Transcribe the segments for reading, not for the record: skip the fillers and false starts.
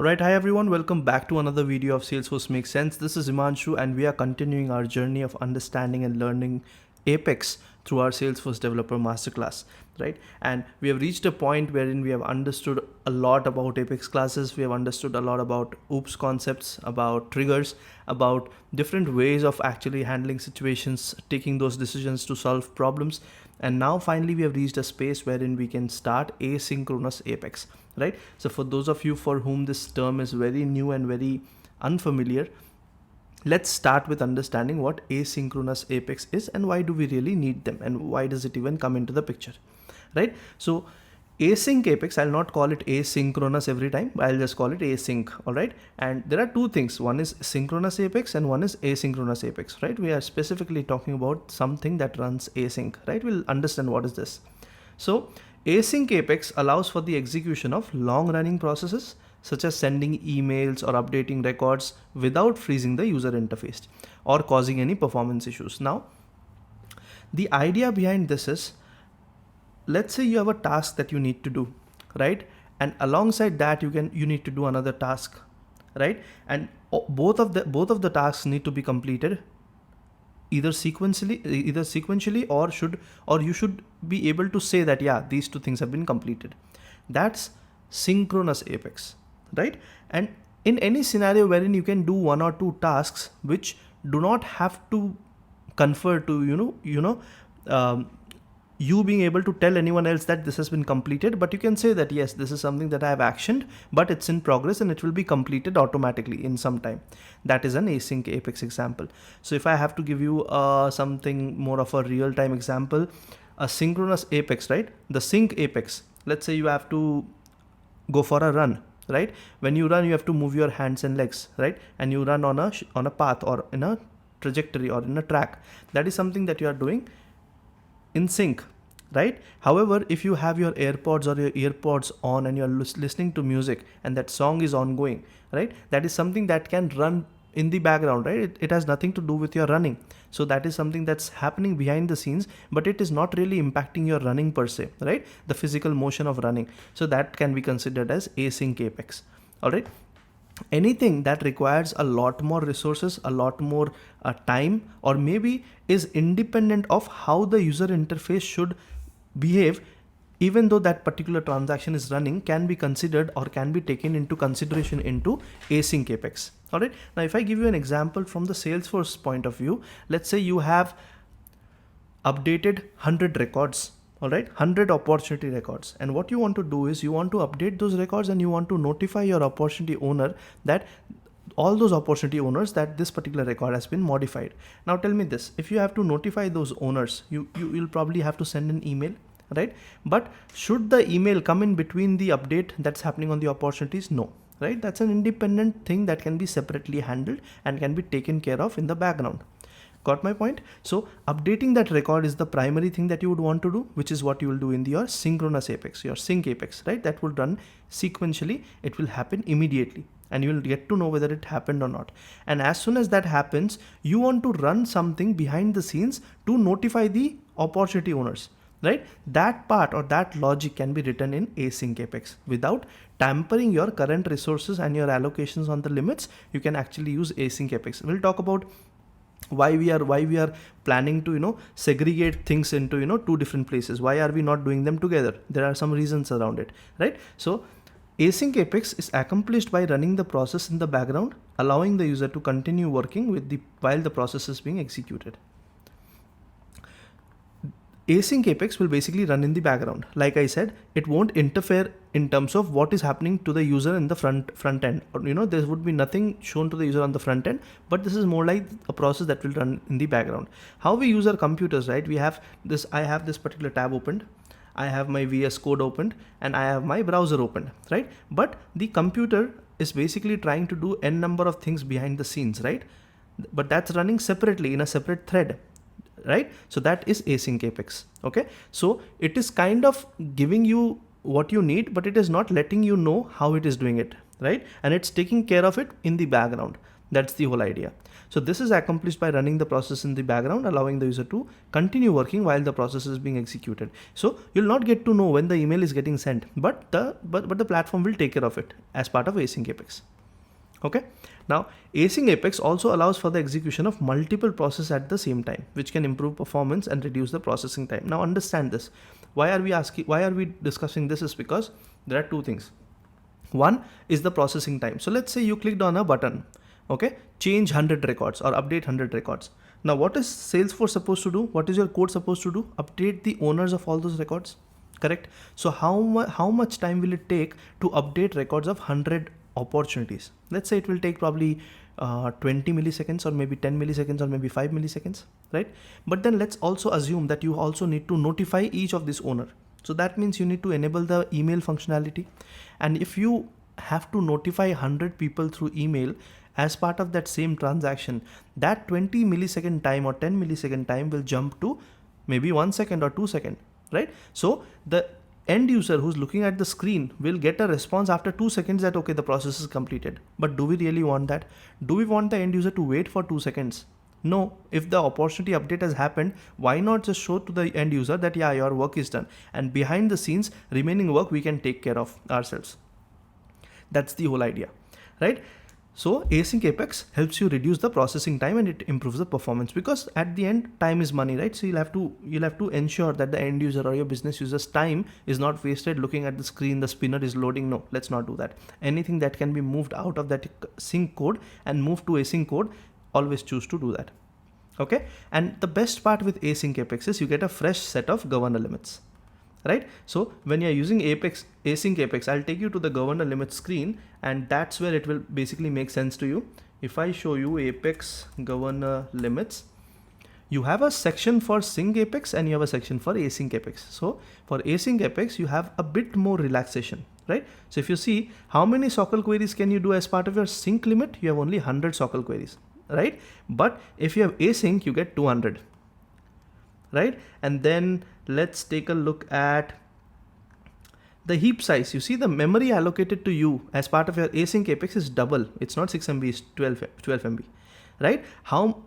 Alright, hi everyone, welcome back to another video of Salesforce Makes Sense. This is Imanshu and we are continuing our journey of understanding and learning Apex through our Salesforce Developer Masterclass, right? And we have reached a point wherein we have understood a lot about Apex classes, we have understood a lot about OOPS concepts, about triggers, about different ways of actually handling situations, taking those decisions to solve problems. And now finally we have reached a space wherein we can start asynchronous Apex, right? So for those of you for whom this term is very new and very unfamiliar, let's start with understanding what asynchronous Apex is and why do we really need them and why does it even come into the picture, right? So async Apex, I'll not call it asynchronous every time, I'll just call it async, all right? And there are two things, one is synchronous Apex and one is asynchronous Apex, right? We are specifically talking about something that runs async, right? We'll understand what is this. So async Apex allows for the execution of long-running processes such as sending emails or updating records without freezing the user interface or causing any performance issues. Now, the idea behind this is, let's say you have a task that you need to do, right? And alongside that you need to do another task, right? And both of the tasks need to be completed either sequentially or you should be able to say that yeah, these two things have been completed. That's synchronous Apex, right? And in any scenario wherein you can do one or two tasks which do not have to confer to you being able to tell anyone else that this has been completed, but you can say that yes, this is something that I have actioned, but it's in progress and it will be completed automatically in some time. That is an async Apex example. So if I have to give you something more of a real-time example, a synchronous Apex, right? The sync Apex, let's say you have to go for a run, right? When you run, you have to move your hands and legs, right? And you run on a path or in a trajectory or in a track. That is something that you are doing in sync, right? However, if you have your AirPods or your earpods on and you're listening to music and that song is ongoing, right? That is something that can run in the background, right? It has nothing to do with your running. So that is something that's happening behind the scenes, but it is not really impacting your running per se, right? The physical motion of running. So that can be considered as async Apex, all right? Anything that requires a lot more resources, a lot more time, or maybe is independent of how the user interface should behave, even though that particular transaction is running, can be considered or can be taken into consideration into async Apex. All right. Now, if I give you an example from the Salesforce point of view, let's say you have updated 100 records, all right, 100 opportunity records, and what you want to do is you want to update those records and you want to notify your opportunity owner that all those opportunity owners that this particular record has been modified. Now tell me this, if you have to notify those owners, you'll probably have to send an email, right? But should the email come in between the update that's happening on the opportunities? No, right? That's an independent thing that can be separately handled and can be taken care of in the background. Got my point? So updating that record is the primary thing that you would want to do, which is what you will do in your synchronous Apex, your sync Apex, right? That will run sequentially. It will happen immediately and you will get to know whether it happened or not. And as soon as that happens, you want to run something behind the scenes to notify the opportunity owners, right? That part or that logic can be written in async Apex without tampering your current resources and your allocations on the limits. You can actually use async Apex. We'll talk about why we are planning to segregate things into two different places. Why are we not doing them together? There are some reasons around it, right? So async Apex is accomplished by running the process in the background, allowing the user to continue working while the process is being executed. Async Apex will basically run in the background. Like I said, it won't interfere in terms of what is happening to the user in the front end, or there would be nothing shown to the user on the front end, but this is more like a process that will run in the background. How we use our computers, right? I have this particular tab opened, I have my VS Code opened, and I have my browser opened, right? But the computer is basically trying to do n number of things behind the scenes, right? But that's running separately in a separate thread, right? So that is async Apex. Okay, so it is kind of giving you what you need, but it is not letting you know how it is doing it, right? And it's taking care of it in the background. That's the whole idea. So this is accomplished by running the process in the background, allowing the user to continue working while the process is being executed. So you'll not get to know when the email is getting sent, but the platform will take care of it as part of Async Apex. Okay. Now Async Apex also allows for the execution of multiple processes at the same time, which can improve performance and reduce the processing time. Now understand this. Why are we discussing this? Is because there are two things. One is the processing time. So let's say you clicked on a button, okay, change 100 records or update 100 records. Now what is Salesforce supposed to do? What is your code supposed to do? Update the owners of all those records, correct? So how much time will it take to update records of 100 opportunities? Let's say it will take probably 20 milliseconds or maybe 10 milliseconds or maybe 5 milliseconds, right? But then let's also assume that you also need to notify each of this owner. So that means you need to enable the email functionality. And if you have to notify 100 people through email as part of that same transaction, that 20 millisecond time or 10 millisecond time will jump to maybe 1 second or 2 seconds, right? So the end user who's looking at the screen will get a response after 2 seconds that, okay, the process is completed. But do we really want that? Do we want the end user to wait for 2 seconds? No. If the opportunity update has happened, why not just show to the end user that, yeah, your work is done, and behind the scenes remaining work we can take care of ourselves. That's the whole idea, right? So Async Apex helps you reduce the processing time and it improves the performance, because at the end time is money, right? So you'll have to ensure that the end user or your business user's time is not wasted looking at the screen, the spinner is loading. No, let's not do that. Anything that can be moved out of that sync code and moved to async code, always choose to do that. Okay. And the best part with Async Apex is you get a fresh set of governor limits, right? So when you're using Async Apex, I'll take you to the governor limits screen, and that's where it will basically make sense to you. If I show you Apex governor limits, you have a section for Sync Apex and you have a section for Async Apex. So for Async Apex, you have a bit more relaxation, right? So if you see how many SOQL queries can you do as part of your sync limit, you have only 100 SOQL queries, right? But if you have async, you get 200, right? And then let's take a look at the heap size. You see the memory allocated to you as part of your Async Apex is double. It's not 6 MB, it's 12 MB, right?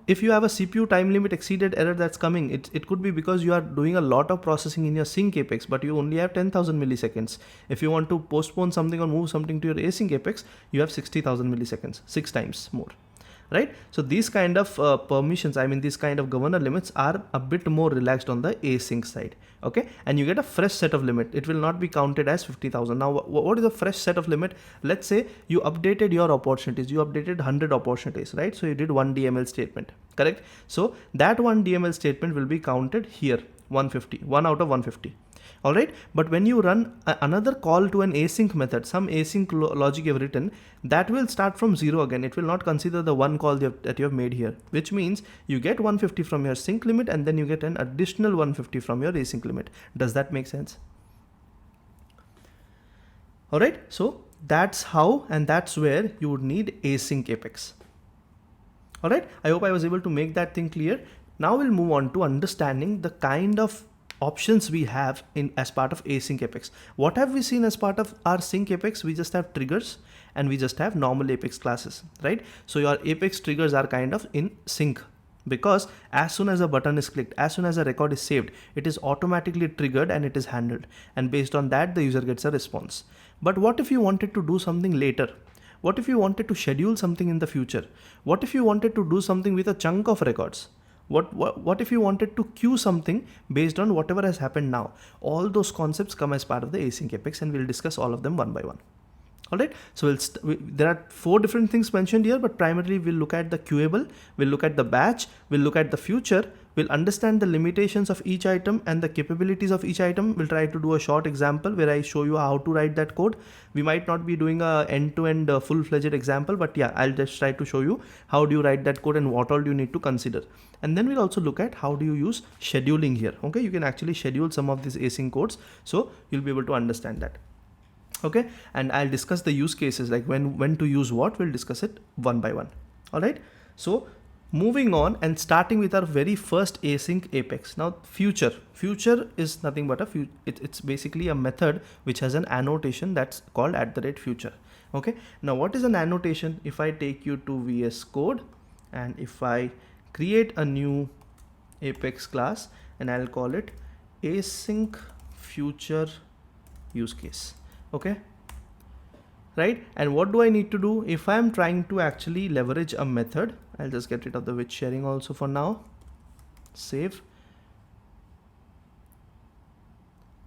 If you have a CPU time limit exceeded error that's coming, it could be because you are doing a lot of processing in your Sync Apex, but you only have 10,000 milliseconds. If you want to postpone something or move something to your Async Apex, you have 60,000 milliseconds, 6 times more. Right? So these kind of permissions, these kind of governor limits are a bit more relaxed on the async side. Okay. And you get a fresh set of limit. It will not be counted as 50,000. Now, what is a fresh set of limit? Let's say you updated your opportunities. You updated 100 opportunities, right? So you did one DML statement, correct? So that one DML statement will be counted here, 150, 1 out of 150. All right. But when you run another call to an async method, some async logic you have written, that will start from 0 again. It will not consider the one call that you have made here, which means you get 150 from your sync limit and then you get an additional 150 from your async limit. Does that make sense? All right. So that's how, and that's where you would need Async Apex. All right. I hope I was able to make that thing clear. Now we'll move on to understanding the kind of options we have as part of Async Apex. What have we seen as part of our Sync Apex? We just have triggers and we just have normal Apex classes, right? So your Apex triggers are kind of in sync, because as soon as a button is clicked, as soon as a record is saved, it is automatically triggered and it is handled. And based on that, the user gets a response. But what if you wanted to do something later? What if you wanted to schedule something in the future? What if you wanted to do something with a chunk of records? What if you wanted to queue something based on whatever has happened now? All those concepts come as part of the Async Apex, and we'll discuss all of them one by one. All right. So there are 4 different things mentioned here, but primarily we'll look at the queuable, we'll look at the batch, we'll look at the future, we'll understand the limitations of each item and the capabilities of each item. We'll try to do a short example where I show you how to write that code. We might not be doing a end-to-end full-fledged example, but yeah, I'll just try to show you how do you write that code and what all do you need to consider. And then we'll also look at how do you use scheduling here. Okay, you can actually schedule some of these async codes, so you'll be able to understand that. Okay, and I'll discuss the use cases, like when to use what. We'll discuss it one by one. All right. So moving on and starting with our very first async Apex. Now future is nothing but it's basically a method which has an annotation that's called @future. Okay, now what is an annotation? If I take you to VS Code and if I create a new Apex class and I'll call it async future use case. Okay, right? And what do I need to do? If I'm trying to actually leverage a method, I'll just get rid of the with sharing also for now. Save.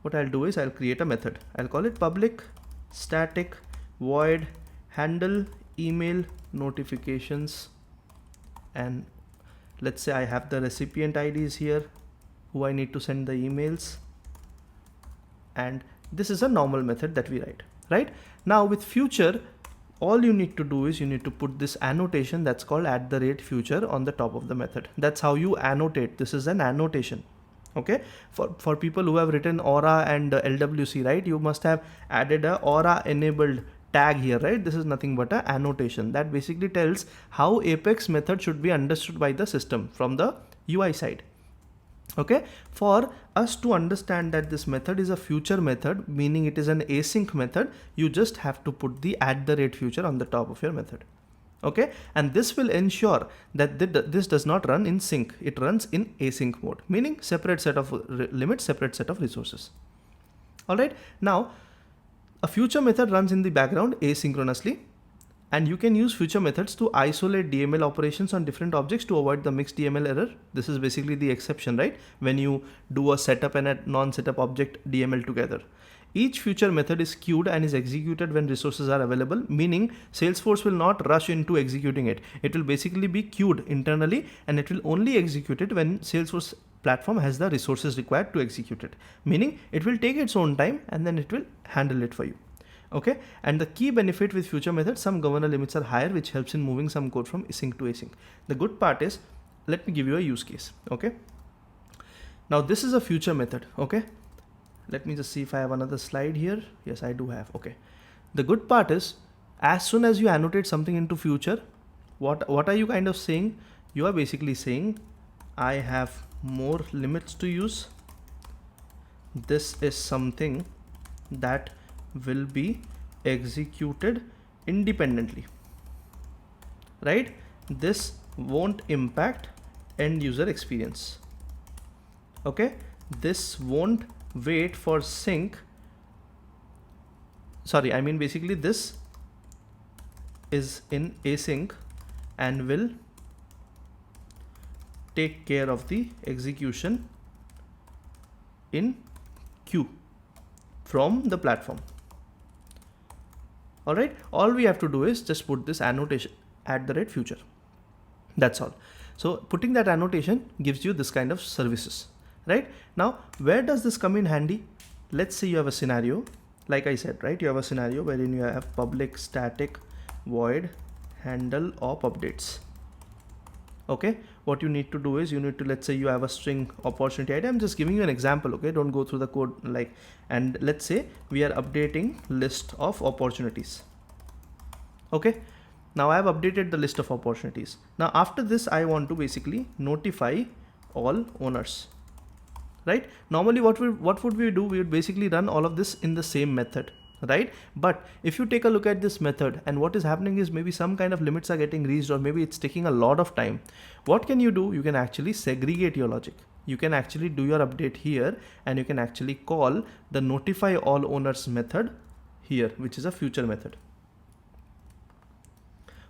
What I'll do is I'll create a method. I'll call it public static void handle email notifications, and let's say I have the recipient IDs here who I need to send the emails, and this is a normal method that we write. Right now with future, all you need to do is you need to put this annotation that's called @future on the top of the method. That's how you annotate. This is an annotation. Okay, for people who have written Aura and LWC, right, you must have added a Aura enabled tag here, right? This is nothing but a annotation that basically tells how Apex method should be understood by the system from the UI side. Okay, for us to understand that this method is a future method, meaning it is an async method, you just have to put the @future on the top of your method. Okay, and this will ensure that this does not run in sync. It runs in async mode, meaning separate set of limits, separate set of resources. All right, now a future method runs in the background asynchronously, and you can use future methods to isolate DML operations on different objects to avoid the mixed DML error. This is basically the exception, right? When you do a setup and a non-setup object DML together. Each future method is queued and is executed when resources are available, meaning Salesforce will not rush into executing it. It will basically be queued internally and it will only execute it when Salesforce platform has the resources required to execute it. Meaning it will take its own time and then it will handle it for you. Okay, and the key benefit with future methods, some governor limits are higher, which helps in moving some code from sync to async. The good part is, let me give you a use case. Okay, now this is a future method. Okay, let me just see if I have another slide here. Yes, I do have. Okay, the good part is, as soon as you annotate something into future, what are you kind of saying? You are basically saying, I have more limits to use. This is something that will be executed independently, right? This won't impact end user experience. Okay, this won't wait for sync. Sorry, I mean basically this is in async and will take care of the execution in queue from the platform. All right, all we have to do is just put this annotation @future. That's all. So putting that annotation gives you this kind of services, right? Now, where does this come in handy? Let's say you have a scenario, like I said, right? You have a scenario wherein you have public static void handle op updates. Okay, what you need to do is you need to, let's say you have a string opportunity ID. I'm just giving you an example. Okay, don't go through the code and let's say we are updating list of opportunities. Okay, now I have updated the list of opportunities. Now after this, I want to basically notify all owners, right? Normally what would we do? We would basically run all of this in the same method, right? But if you take a look at this method, and what is happening is maybe some kind of limits are getting reached, or maybe it's taking a lot of time. What can you do? You can actually segregate your logic. You can actually do your update here, and you can actually call the notify all owners method here, which is a future method.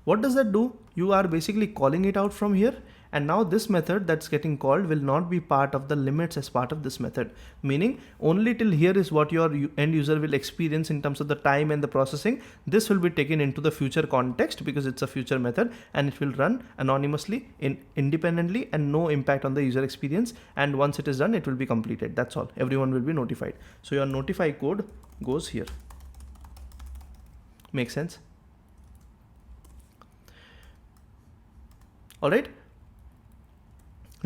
What does that do? You are basically calling it out from here, and now this method that's getting called will not be part of the limits as part of this method, meaning only till here is what your end user will experience in terms of the time and the processing. This will be taken into the future context because it's a future method, and it will run anonymously independently and no impact on the user experience. And once it is done, it will be completed. That's all. Everyone will be notified. So your notify code goes here. Make sense? All right.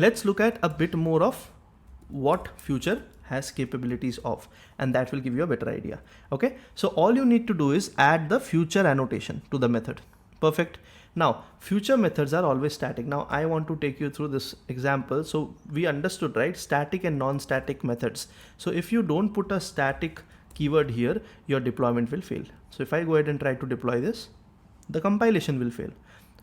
Let's look at a bit more of what future has capabilities of, and that will give you a better idea. Okay, so all you need to do is add the future annotation to the method. Perfect. Now future methods are always static. Now I want to take you through this example. So we understood, right, static and non-static methods. So if you don't put a static keyword here, your deployment will fail. So if I go ahead and try to deploy this, the compilation will fail.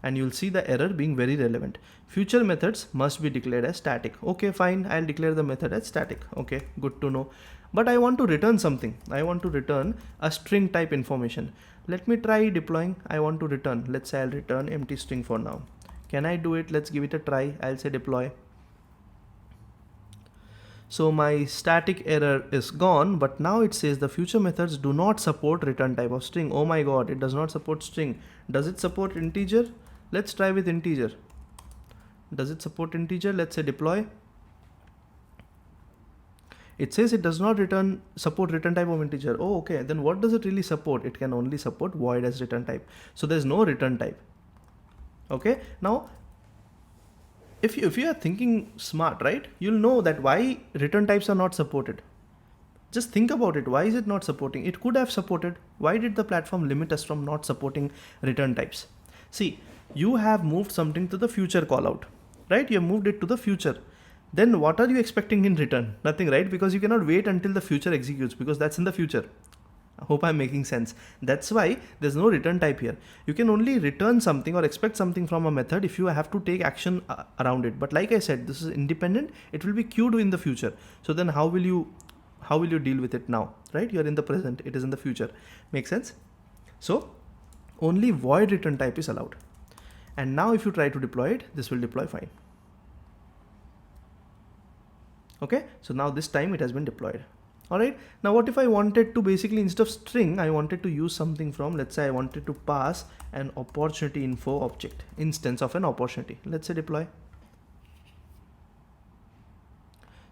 And you'll see the error being very relevant. Future methods must be declared as static. Okay, fine, I'll declare the method as static. Okay, good to know. But I want to return something. I want to return a string type information. Let me try deploying. I want to return, let's say I'll return empty string for now. Can I do it? Let's give it a try. I'll say deploy. So my static error is gone, but now it says the future methods do not support return type of string. Oh my god, it does not support string. Does it support integer? Let's try with integer. Does it support integer? Let's say deploy. It says it does not support return type of integer. Oh, okay. Then what does it really support? It can only support void as return type. So there's no return type. Okay. Now, if you are thinking smart, right? You'll know that why return types are not supported. Just think about it. Why is it not supporting? It could have supported. Why did the platform limit us from not supporting return types? See, you have moved something to the future callout, right? You have moved it to the future. Then what are you expecting in return? Nothing, right? Because you cannot wait until the future executes, because that's in the future. I hope I'm making sense. That's why there's no return type here. You can only return something or expect something from a method if you have to take action around it. But like I said, this is independent. It will be queued in the future. So then how will you deal with it now, right? You're in the present, it is in the future. Make sense? So only void return type is allowed. And now if you try to deploy it, this will deploy fine. Okay, so now this time it has been deployed. All right, now what if I wanted to basically, instead of string, I wanted to use something from, let's say I wanted to pass an opportunity info object, instance of an opportunity. Let's say deploy.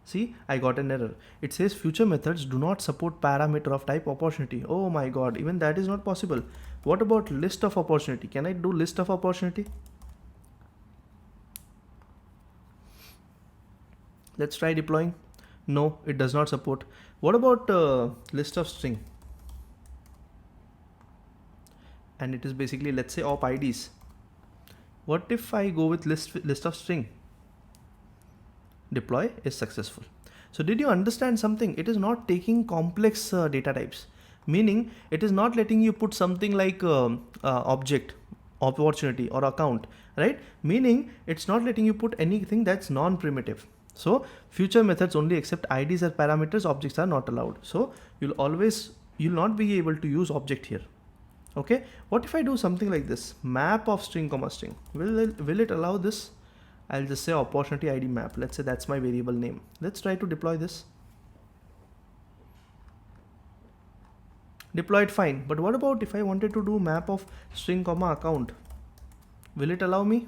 See, I got an error. It says future methods do not support parameter of type opportunity. Oh my god, even that is not possible. What about list of opportunity? Can I do list of opportunity? Let's try deploying. No, it does not support. What about list of string? And it is basically, let's say, op IDs. What if I go with list of string? Deploy is successful. So did you understand something? It is not taking complex data types, meaning it is not letting you put something like object, opportunity or account, right? Meaning it's not letting you put anything that's non-primitive. So future methods only accept IDs as parameters, objects are not allowed. So you'll not be able to use object here. Okay, what if I do something like this? Map of string comma string. Will it allow this? I'll just say opportunity ID map. Let's say that's my variable name. Let's try to deploy this. Deployed fine. But what about if I wanted to do map of string comma account? Will it allow me?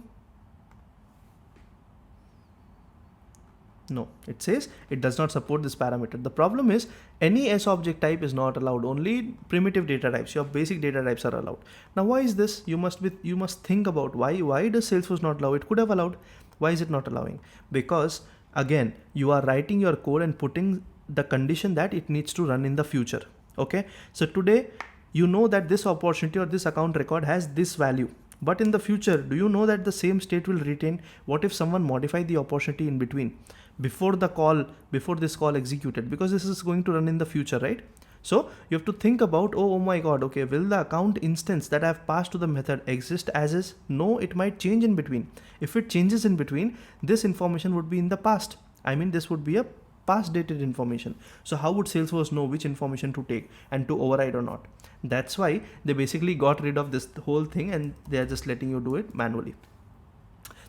No, it says it does not support this parameter. The problem is any S object type is not allowed. Only primitive data types, your basic data types are allowed. Now why is this? You must think about why does Salesforce not allow? It could have allowed. Why is it not allowing? Because again, you are writing your code and putting the condition that it needs to run in the future. Okay, so today you know that this opportunity or this account record has this value. But in the future, do you know that the same state will retain? What if someone modified the opportunity in between before this call executed? Because this is going to run in the future, right? So you have to think about, oh my god, okay, will the account instance that I have passed to the method exist as is? No, it might change in between. If it changes in between, this information would be in the past. I mean, this would be a past dated information. So how would Salesforce know which information to take and to override or not? That's why they basically got rid of this whole thing and they are just letting you do it manually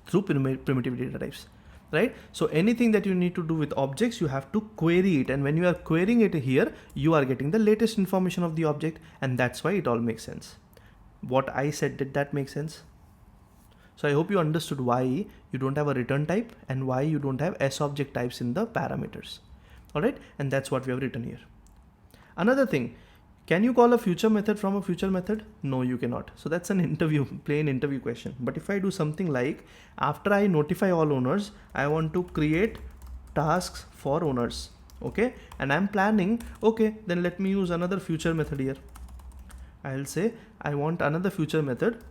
through primitive data types, right? So anything that you need to do with objects, you have to query it. And when you are querying it here, you are getting the latest information of the object, and that's why it all makes sense. What I said, did that make sense? So I hope you understood why you don't have a return type and why you don't have S object types in the parameters. All right. And that's what we have written here. Another thing, can you call a future method from a future method? No, you cannot. So that's an plain interview question. But if I do something like, after I notify all owners, I want to create tasks for owners. Okay. And I'm planning, okay, then let me use another future method here. I'll say I want another future method,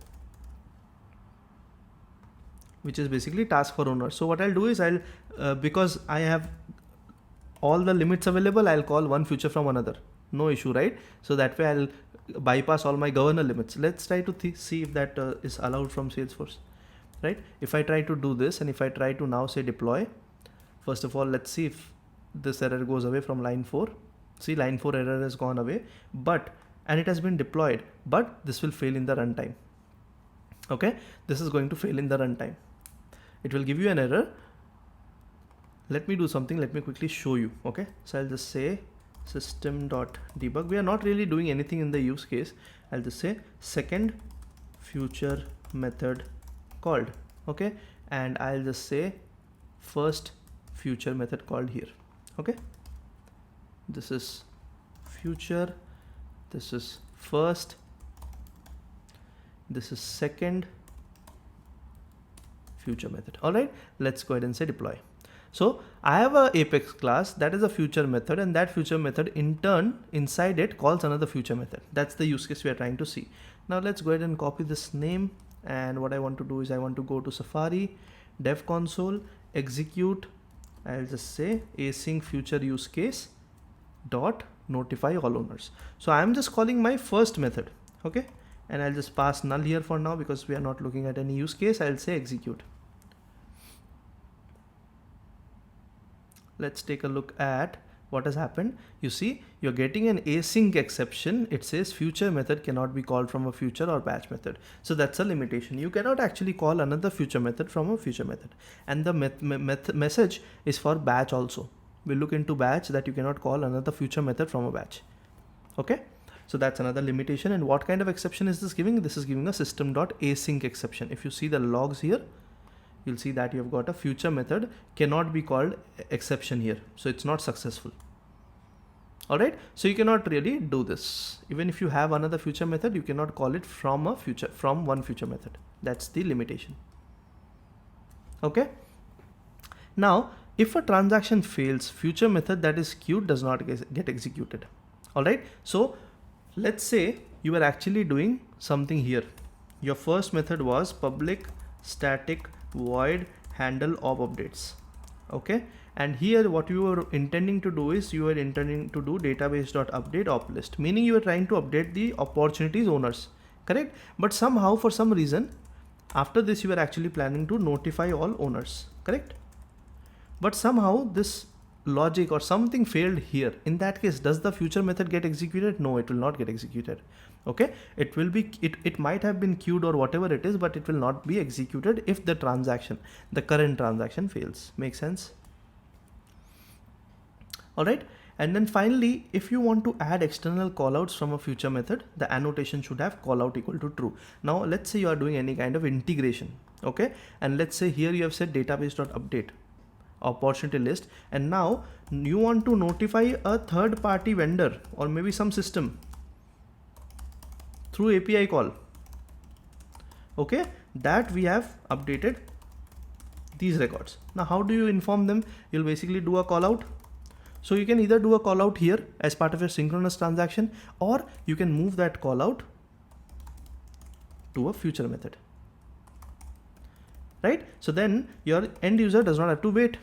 which is basically task for owner. So what I'll do is because I have all the limits available, I'll call one future from another. no issue, right? So that way I'll bypass all my governor limits. Let's try to see if that is allowed from Salesforce, right? If I try to do this and if I try to now say deploy, first of all, let's see if this error goes away from line 4. See, line 4 error has gone away, and it has been deployed, but this will fail in the runtime. Okay, this is going to fail in the runtime. It will give you an error. Let me do something. Let me quickly show you. Okay, so I'll just say system.debug. We are not really doing anything in the use case. I'll just say second future method called. Okay, and I'll just say first future method called here. Okay, this is future, this is first, this is second future method. All right, let's go ahead and say deploy. So I have a Apex class that is a future method, and that future method in turn inside it calls another future method. That's the use case we are trying to see. Now let's go ahead and copy this name, and what I want to do is I want to go to Safari, dev console, execute. I'll just say async future use case dot notify all owners. So I'm just calling my first method. Okay, and I'll just pass null here for now because we are not looking at any use case. I'll say execute. Let's take a look at what has happened. You see, you're getting an async exception. It says future method cannot be called from a future or batch method. So that's a limitation. You cannot actually call another future method from a future method. And the message is for batch also. We'll look into batch, that you cannot call another future method from a batch. Okay, so that's another limitation. And what kind of exception is this giving? This is giving a system.async exception. If you see the logs here, you'll see that you've got a future method cannot be called exception here. So it's not successful. All right, so you cannot really do this. Even if you have another future method, you cannot call it from one future method. That's the limitation. Okay, now if a transaction fails, future method that is queued does not get executed. All right, so let's say you were actually doing something here. Your first method was public static void handle op updates. Okay, and here what you were intending to do is you were intending to do database.update op list, meaning you were trying to update the opportunities owners, correct? But somehow for some reason after this you were actually planning to notify all owners, correct? But somehow this logic or something failed here. In that case, does the future method get executed? No, it will not get executed. Okay, it will be, it might have been queued or whatever it is, but it will not be executed if the current transaction fails. Make sense? All right, and then finally, if you want to add external callouts from a future method, the annotation should have callout equal to true. Now let's say you are doing any kind of integration. Okay, and let's say here you have said database.update opportunity list, and now you want to notify a third party vendor or maybe some system through API call. Okay, that we have updated these records. Now how do you inform them? You'll basically do a call out. So you can either do a call out here as part of your synchronous transaction, or you can move that call out to a future method, right? So then your end user does not have to wait,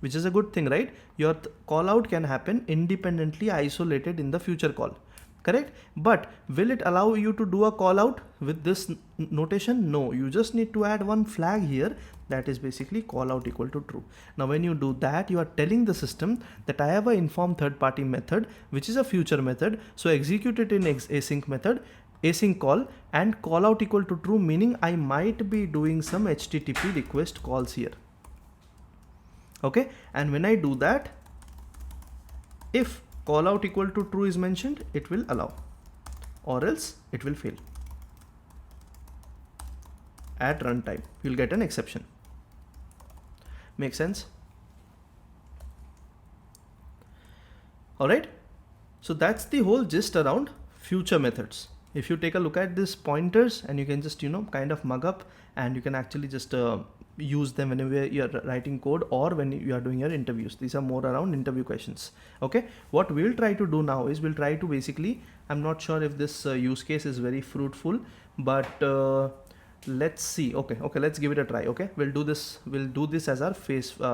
which is a good thing, right? Your call out can happen independently, isolated in the future call, correct? But will it allow you to do a call out with this notation? No, you just need to add one flag here, that is basically call out equal to true. Now when you do that, you are telling the system that I have a inform third party method, which is a future method, so execute it in async method, async call, and call out equal to true, meaning I might be doing some HTTP request calls here. Okay, and when I do that, if call out equal to true is mentioned, it will allow, or else it will fail. At runtime, you'll get an exception. Make sense? All right, so that's the whole gist around future methods. If you take a look at these pointers, and you can just kind of mug up, and you can actually just use them whenever you're writing code or when you are doing your interviews. These are more around interview questions. Okay, what we'll try to do now is we'll try to basically, I'm not sure if this use case is very fruitful, but let's see. Okay, let's give it a try. Okay, we'll do this as our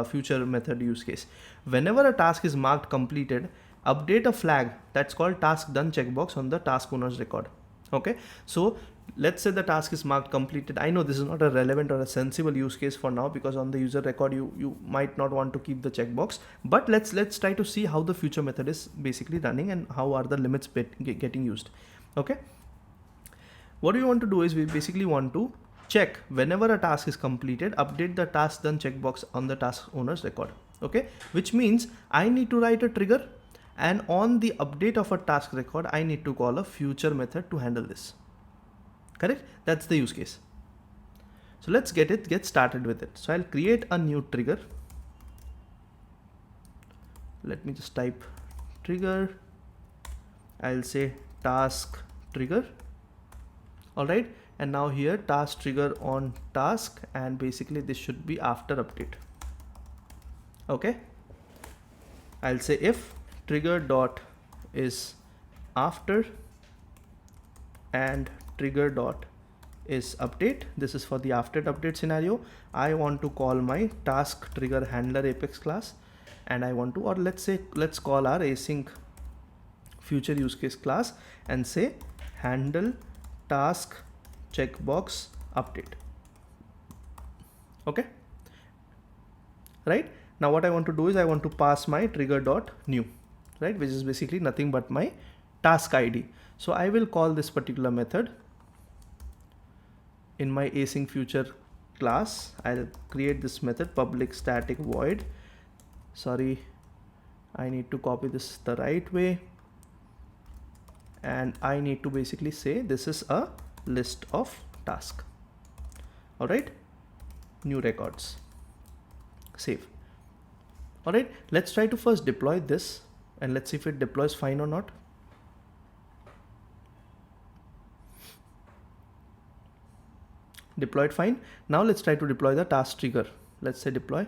future method use case. Whenever a task is marked completed, update a flag that's called task done checkbox on the task owner's record. Okay, so let's say the task is marked completed. I know this is not a relevant or a sensible use case for now, because on the user record you might not want to keep the checkbox, but let's try to see how the future method is basically running and how are the limits getting used. Okay, what we want to do is we basically want to check whenever a task is completed, update the task done checkbox on the task owner's record. Okay, which means I need to write a trigger, and on the update of a task record I need to call a future method to handle this. Correct? That's the use case. So let's get started with it. So I'll create a new trigger. Let me just type trigger. I'll say task trigger. All right, and now here task trigger on task, and basically this should be after update. Okay, I'll say if trigger dot is after and trigger dot is update. This is for the after update scenario. I want to call my task trigger handler apex class, and I want to, or let's call our async future use case class and say handle task checkbox update. Okay, right? Now what I want to do is I want to pass my trigger dot new, right, which is basically nothing but my task ID. So I will call this particular method in my async future class. I'll create this method public static void. Sorry, I need to copy this the right way, and I need to basically say this is a list of task. All right, new records, save. All right, let's try to first deploy this and let's see if it deploys fine or not. Deployed fine. Now let's try to deploy the task trigger. Let's say deploy.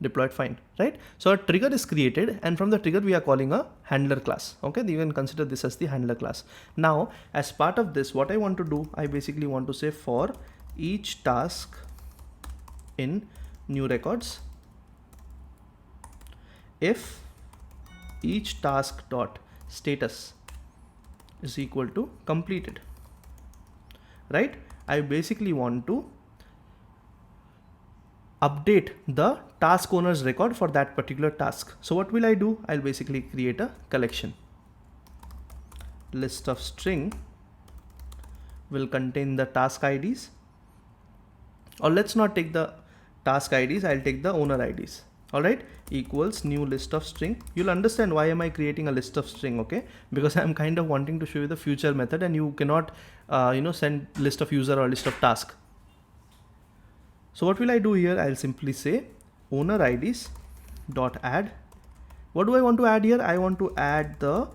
Deployed fine, right? So a trigger is created, and from the trigger we are calling a handler class. Okay, you can consider this as the handler class. Now as part of this, what I want to do, I basically want to say for each task in new records, if each task dot status is equal to completed, right? I basically want to update the task owner's record for that particular task. So what will I do? I'll basically create a collection. List of string will contain the task IDs, or let's not take the task IDs, I'll take the owner IDs. All right, equals new list of string. You'll understand why am I creating a list of string, okay? Because I'm kind of wanting to show you the future method, and you cannot send list of user or list of task. So what will I do here? I'll simply say owner IDs dot add. What do I want to add here? I want to add the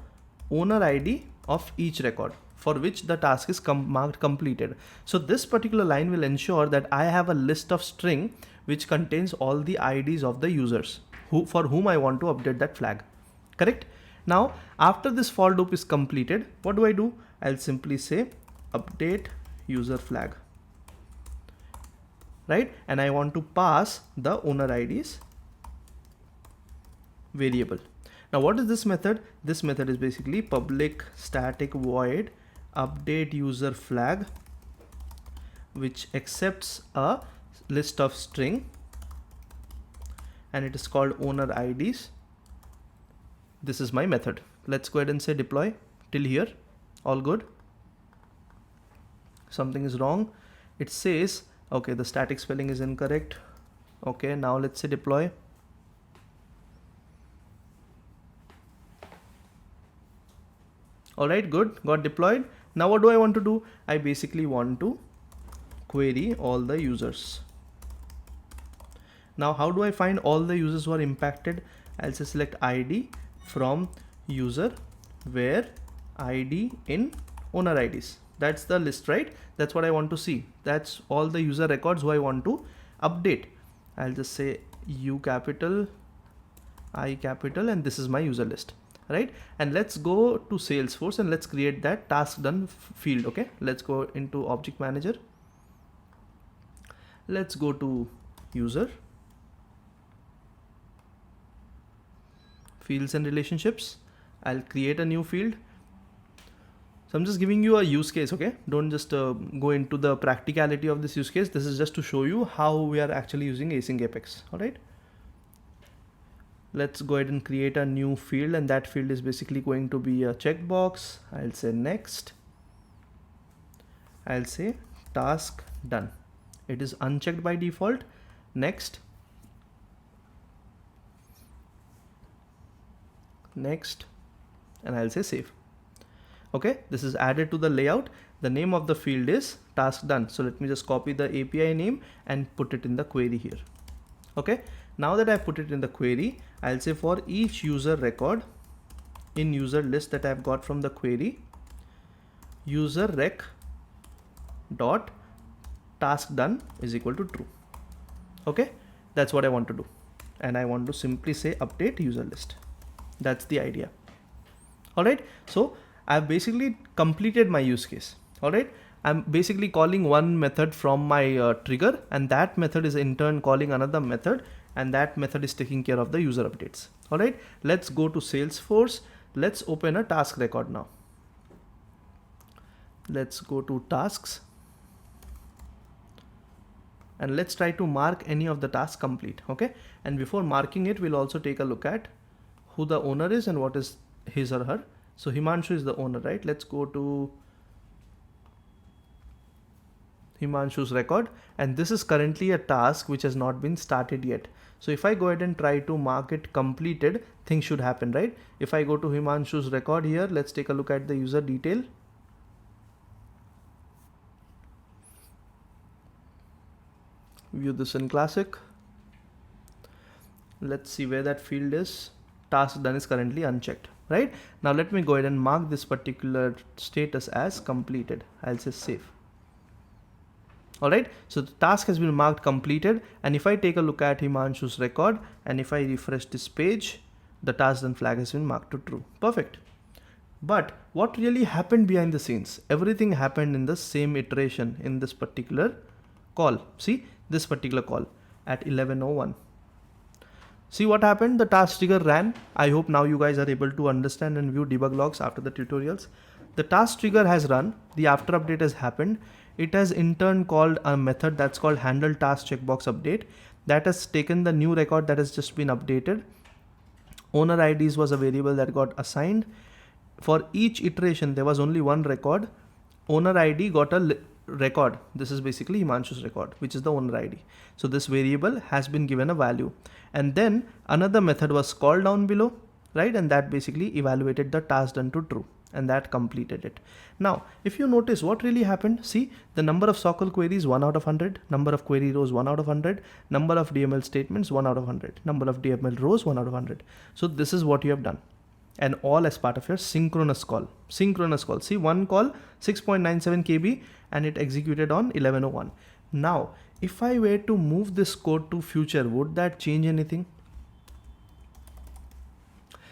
owner ID of each record for which the task is marked completed. So this particular line will ensure that I have a list of string which contains all the IDs of the users for whom I want to update that flag. Correct? Now after this for loop is completed, what do? I'll simply say update user flag. Right, and I want to pass the owner IDs variable. Now what is this method? This method is basically public static void update user flag, which accepts a list of string, and it is called owner IDs. This is my method. Let's go ahead and say deploy. Till here all good. Something is wrong. It says okay, the static spelling is incorrect. Okay, now let's say deploy. All right, good, got deployed. Now what do I want to do? I basically want to query all the users. Now how do I find all the users who are impacted? I'll say select ID from user where ID in owner IDs. That's the list, right? That's what I want to see. That's all the user records who I want to update. I'll just say U capital, I capital, and this is my user list, right? And let's go to Salesforce and let's create that task done field. Okay, let's go into object manager. Let's go to user, fields and relationships. I'll create a new field. So I'm just giving you a use case, okay? Don't just go into the practicality of this use case. This is just to show you how we are actually using async apex, all right? Let's go ahead and create a new field, and that field is basically going to be a checkbox. I'll say next. I'll say task done. It is unchecked by default. Next. Next. And I'll say save. Okay, this is added to the layout. The name of the field is task done. So let me just copy the API name and put it in the query here. Okay, now that I put it in the query, I'll say for each user record in user list that I've got from the query, user rec dot task done is equal to true. Okay, that's what I want to do. And I want to simply say update user list. That's the idea. All right, so I've basically completed my use case. All right, I'm basically calling one method from my trigger, and that method is in turn calling another method, and that method is taking care of the user updates. All right, let's go to Salesforce. Let's open a task record now. Let's go to tasks, and let's try to mark any of the tasks complete. Okay, and before marking it, we'll also take a look at who the owner is and what is his or her. So Himanshu is the owner, right? Let's go to Himanshu's record, and this is currently a task which has not been started yet. So if I go ahead and try to mark it completed, things should happen, right? If I go to Himanshu's record here, let's take a look at the user detail. View this in Classic. Let's see where that field is. Task done is currently unchecked. Right now, let me go ahead and mark this particular status as completed. I'll say save. All right, so the task has been marked completed, and if I take a look at Himanshu's record and if I refresh this page, the task done flag has been marked to true. Perfect. But what really happened behind the scenes? Everything happened in the same iteration in this particular call. See this particular call at 11:01. See what happened? The task trigger ran. I hope now you guys are able to understand and view debug logs after the tutorials. The task trigger has run. The after update has happened. It has in turn called a method that's called handle task checkbox update. That has taken the new record that has just been updated. Owner IDs was a variable that got assigned. For each iteration, there was only one record. Owner ID got a record. This is basically Himanshu's record, which is the owner ID. So this variable has been given a value, and then another method was called down below, right? And that basically evaluated the task done to true, and that completed it. Now, if you notice what really happened, see the number of SOQL queries 1 out of 100, number of query rows 1 out of 100, number of DML statements 1 out of 100, number of DML rows 1 out of 100. So this is what you have done. And all as part of your synchronous call. Synchronous call. See, one call 6.97 KB and it executed on 11:01. Now, if I were to move this code to future, would that change anything?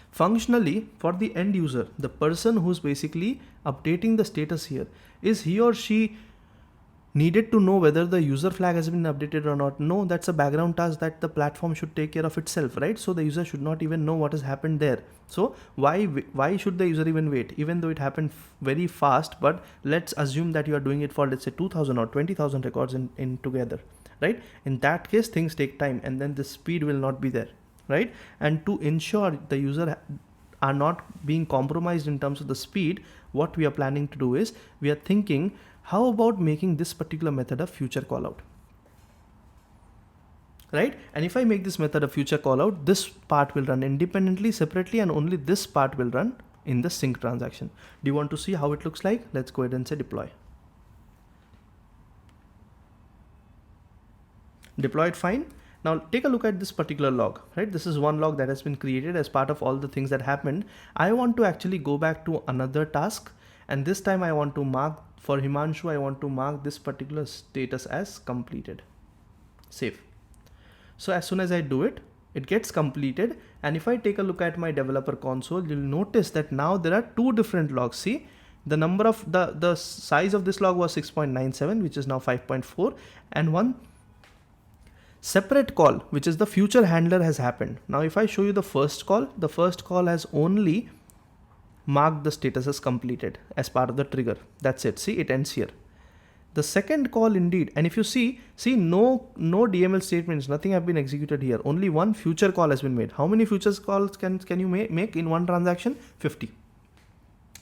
Functionally, for the end user, the person who's basically updating the status here, is he or she needed to know whether the user flag has been updated or not? No, that's a background task that the platform should take care of itself, right? So the user should not even know what has happened there. So why should the user even wait, even though it happened very fast? But let's assume that you are doing it for, let's say, 2000 or 20,000 records in together, right? In that case, things take time, and then the speed will not be there, right? And to ensure the user are not being compromised in terms of the speed, what we are planning to do is we are thinking, how about making this particular method a future callout, right? And if I make this method a future callout, this part will run independently, separately, and only this part will run in the sync transaction. Do you want to see how it looks like? Let's go ahead and say deploy. Deployed fine. Now take a look at this particular log, right? This is one log that has been created as part of all the things that happened. I want to actually go back to another task, and this time I want to mark, for Himanshu, I want to mark this particular status as completed. Save. So as soon as I do it, it gets completed. And if I take a look at my developer console, you'll notice that now there are two different logs. See, the number of the size of this log was 6.97, which is now 5.4, and one separate call, which is the future handler, has happened. Now if I show you the first call has only marked the status as completed as part of the trigger. That's it. See, it ends here. The second call indeed, and if you see no DML statements, nothing have been executed here. Only one future call has been made. How many futures calls can you make in one transaction? 50.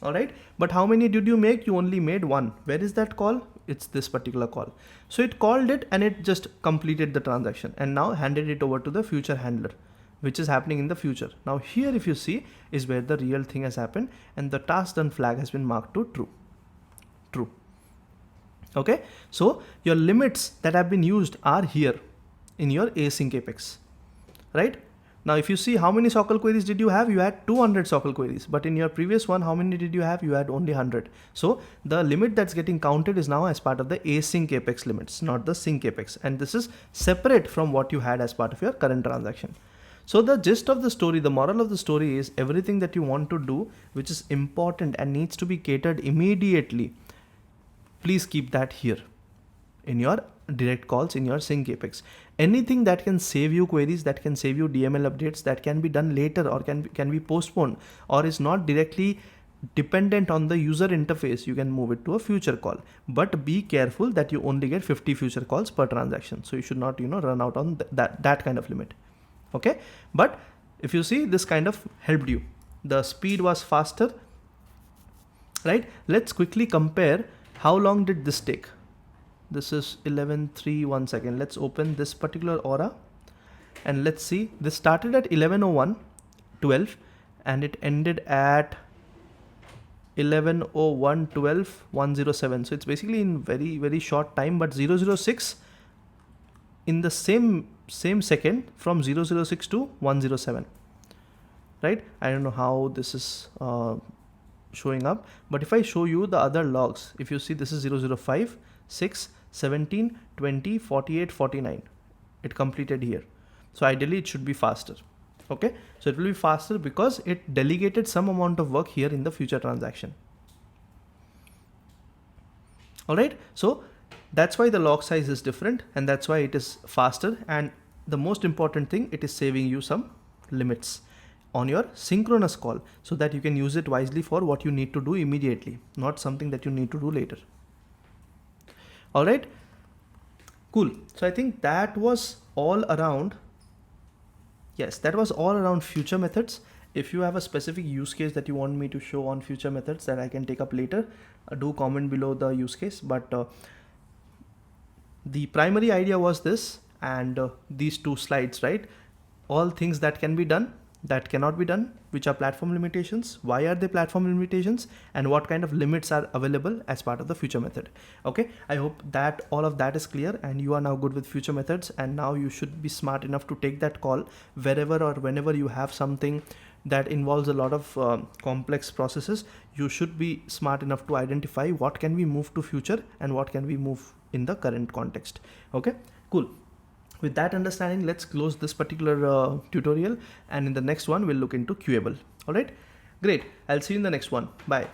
All right, but how many did you make? You only made one. Where is that call? It's this particular call. So it called it and it just completed the transaction and now handed it over to the future handler, which is happening in the future. Now here, if you see, is where the real thing has happened and the task done flag has been marked to true. Okay, so your limits that have been used are here in your async apex, right? Now if you see how many sockle queries did you have, you had 200 sockle queries, but in your previous one, how many did you have? You had only 100. So the limit that's getting counted is now as part of the async apex limits, not the sync apex, and this is separate from what you had as part of your current transaction. So the gist of the story, the moral of the story is everything that you want to do which is important and needs to be catered immediately, please keep that here in your direct calls in your sync apex. Anything that can save you queries, that can save you DML updates, that can be done later or can be postponed or is not directly dependent on the user interface, you can move it to a future call. But be careful that you only get 50 future calls per transaction. So you should not, run out on that kind of limit. Okay, but if you see, this kind of helped you. The speed was faster, right? Let's quickly compare how long did this take. This is 11:03, 1 second. Let's open this particular aura and let's see. This started at 11:01:12 and it ended at 11:01:12, 107. So it's basically in very, very short time, but 006 in the same second from 006 to 107, right? I don't know how this is showing up, but if I show you the other logs, if you see, this is 005, 6, 17, 20, 48, 49. It completed here. So ideally it should be faster. Okay, so it will be faster because it delegated some amount of work here in the future transaction. All right, so that's why the log size is different and that's why it is faster, and the most important thing, it is saving you some limits on your synchronous call so that you can use it wisely for what you need to do immediately, not something that you need to do later. All right, cool. So I think that was all around. Yes, that was all around future methods. If you have a specific use case that you want me to show on future methods that I can take up later, do comment below the use case. But the primary idea was this, and these two slides, right? All things that can be done, that cannot be done, which are platform limitations, why are they platform limitations, and what kind of limits are available as part of the future method. Okay, I hope that all of that is clear and you are now good with future methods, and now you should be smart enough to take that call wherever or whenever you have something that involves a lot of complex processes. You should be smart enough to identify what can we move to future and what can we move in the current context. Okay, cool. With that understanding, let's close this particular tutorial, and in the next one, we'll look into queuable. All right, great. I'll see you in the next one. Bye.